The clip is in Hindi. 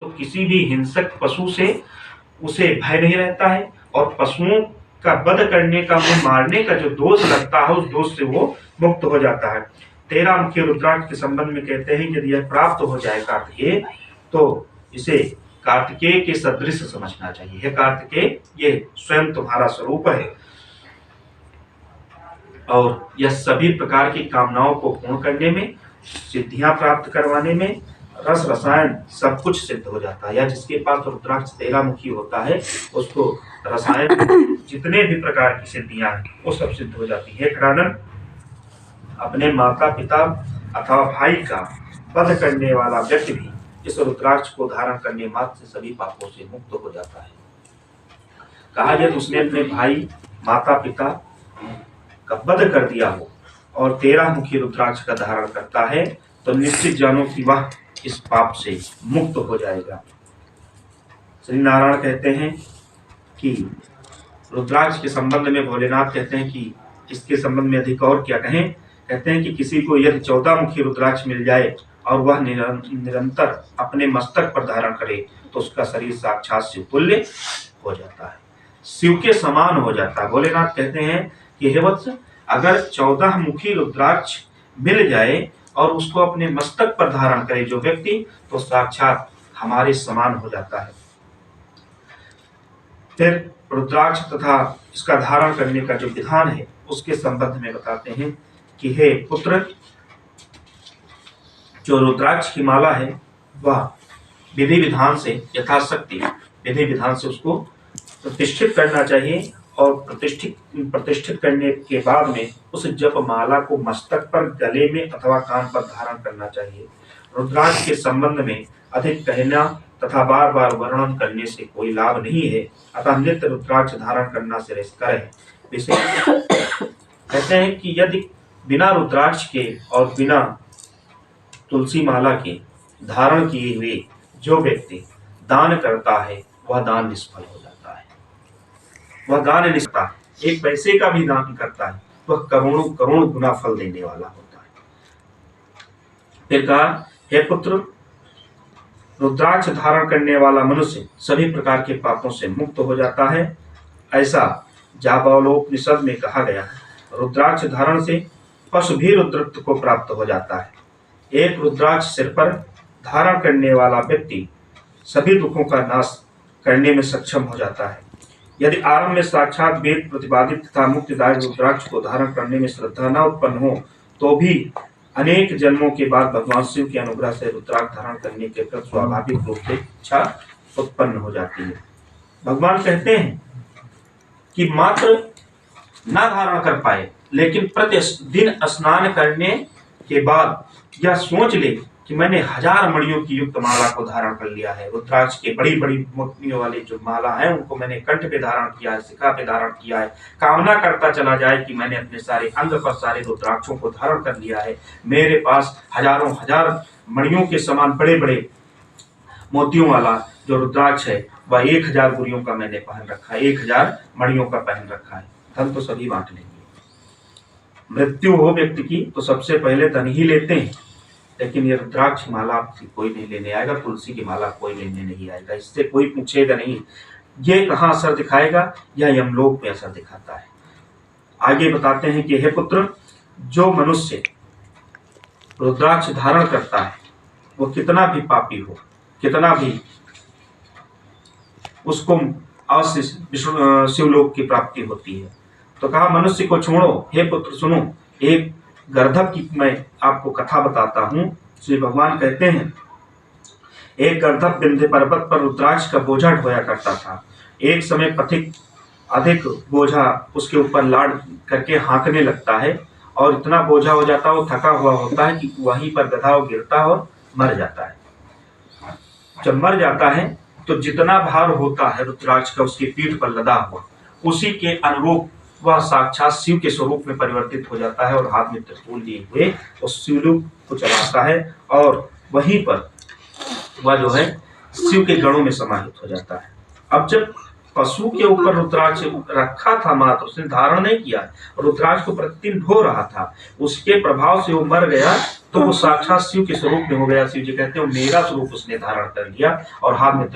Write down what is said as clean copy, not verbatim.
तो किसी भी हिंसक पशु से उसे भय नहीं रहता है और पशुओं का वध करने का, उन्हें मारने का जो दोष लगता है उस दोष से वो मुक्त हो जाता है। 13 मुखी रुद्राक्ष के संबंध में कहते हैं यदि यह प्राप्त हो जाए कार्तिकेय तो इसे कार्तिकेय के सदृश समझना चाहिए। हे कार्तिकेय, ये स्वयं तुम्हारा स्वरूप है और यह सभी प्रकार की कामनाओं को पूर्ण करने में, सिद्धियां प्राप्त करवाने में, रस रसायन सब कुछ सिद्ध हो जाता है। या जिसके पास रुद्राक्ष 13 मुखी होता है उसको रसायन जितने भी प्रकार की सिद्धियां हैं वो सब सिद्ध हो जाती है। खड़ानंद, अपने माता पिता अथवा भाई का वध करने वाला व्यक्ति भी इस रुद्राक्ष को धारण करने मात्र से सभी पापों से मुक्त हो जाता है। कहा यदि उसने अपने भाई माता पिता का वध कर दिया हो और 13 मुखी रुद्राक्ष का धारण करता है तो निश्चित जानो कि वह इस पाप से मुक्त हो जाएगा। श्री नारायण कहते हैं कि रुद्राक्ष के संबंध में भोलेनाथ कहते हैं कि इसके संबंध में अधिक और क्या कहें। कहते हैं कि किसी को यदि 14 मुखी रुद्राक्ष मिल जाए और वह निरंतर अपने मस्तक पर धारण करे तो उसका शरीर साक्षात शिव तुल्य हो जाता है, शिव के समान हो जाता है। भोलेनाथ कहते हैं कि हे वत्स, अगर 14 मुखी रुद्राक्ष मिल जाए और उसको अपने मस्तक पर धारण करे जो व्यक्ति, तो साक्षात हमारे समान हो जाता है। फिर रुद्राक्ष तथा इसका धारण करने का जो विधान है उसके संबंध में बताते हैं कि हे पुत्र, जो रुद्राक्ष की माला है वह विधि विधान से, यथाशक्ति विधि विधान से उसको प्रतिष्ठित करना चाहिए और प्रतिष्ठित करने के बाद में उस जप माला को मस्तक पर, गले में अथवा कान पर धारण करना चाहिए। रुद्राक्ष के संबंध में अधिक कहना तथा बार बार वर्णन करने से कोई लाभ नहीं है, अतः नित्य रुद्राक्ष धारण करना श्रेयस्कर है। विशेष कहते हैं कि यदि बिना रुद्राक्ष के और बिना तुलसी माला के धारण किए हुए जो व्यक्ति दान करता है वह दान निष्फल हो जाता है। वह दान निष्फल, एक पैसे का भी दान करता है वह करोड़ों करोड़ गुना फल देने वाला होता है। फिर कहा, हे पुत्र, रुद्राक्ष धारण करने वाला मनुष्य सभी प्रकार के पापों से मुक्त हो जाता है। ऐसा जाबालोपनिषद में कहा गया है। रुद्राक्ष धारण से पशु भी रुद्रत्व को प्राप्त हो जाता है। एक रुद्राक्ष सिर पर धारण करने वाला व्यक्ति सभी दुखों का नाश करने में सक्षम हो जाता है। यदि आरंभ में साक्षात वेद प्रतिपादित तथा मुक्तिदायक रुद्राक्ष को धारण करने में श्रद्धा न उत्पन्न हो तो भी अनेक जन्मों के बाद भगवान शिव के अनुग्रह से रुद्राक्ष धारण करने के प्रति स्वाभाविक रूप से इच्छा उत्पन्न हो जाती है। भगवान कहते हैं कि मात्र न धारण कर पाए लेकिन प्रतिदिन स्नान करने के बाद यह सोच ले कि मैंने 1000 मणियों की युक्त माला को धारण कर लिया है। रुद्राक्ष के बड़ी बड़ी मोतियों वाले जो माला है उनको मैंने कंठ पे धारण किया है, शिखा पे धारण किया है। कामना करता चला जाए कि मैंने अपने सारे अंग पर सारे रुद्राक्षों को धारण कर लिया है। मेरे पास हजारों हजार मणियों के समान बड़े बड़े मोतियों वाला जो रुद्राक्ष है वह 1000 गुरियों का मैंने पहन रखा है, 1000 मणियों का पहन रखा है। धन तो सभी बांट लेंगे। मृत्यु हो व्यक्ति की तो सबसे पहले धन ही लेते हैं, लेकिन ये रुद्राक्ष माला आपसे कोई नहीं लेने आएगा, तुलसी की माला कोई लेने नहीं आएगा। इससे कोई पूछेगा नहीं ये कहाँ असर दिखाएगा, यह यमलोक में असर दिखाता है। आगे बताते हैं कि हे पुत्र, जो मनुष्य रुद्राक्ष धारण करता है वो कितना भी पापी हो, कितना भी उसको शिवलोक की प्राप्ति होती है। तो कहा, मनुष्य को छोड़ो, हे पुत्र सुनो, एक गर्दभ की मैं आपको कथा बताता हूँ। श्री भगवान कहते हैं, एक गर्दभ विंध्य पर्वत पर रुद्राक्ष का बोझा ढोया करता था। एक समय पथिक अधिक बोझा उसके ऊपर लाद करके हाँकने लगता है और इतना बोझा हो जाता है, वो थका हुआ होता है कि वहीं पर गधा गिरता है और मर जाता है। जब मर जाता है तो जितना भार होता है रुद्राक्ष का उसकी पीठ पर लदा हुआ, उसी के अनुरूप वह साक्षात शिव के स्वरूप में परिवर्तित हो जाता है और हाथ में त्रिशूल लिए हुए उस शिवलोक को चलाता है और वहीं पर वह जो है शिव के गणों में समाहित हो जाता है। अब जब पशु के ऊपर रुद्राक्ष रखा था मात्र, उसने धारण नहीं किया, रुद्राक्ष को प्रतिदिन ढो रहा था, उसके प्रभाव से वो मर गया, तो वो साक्षात शिव के स्वरूप में हो गया। शिव जी कहते हैं मेरा स्वरूप उसने धारण कर लिया और हाथ में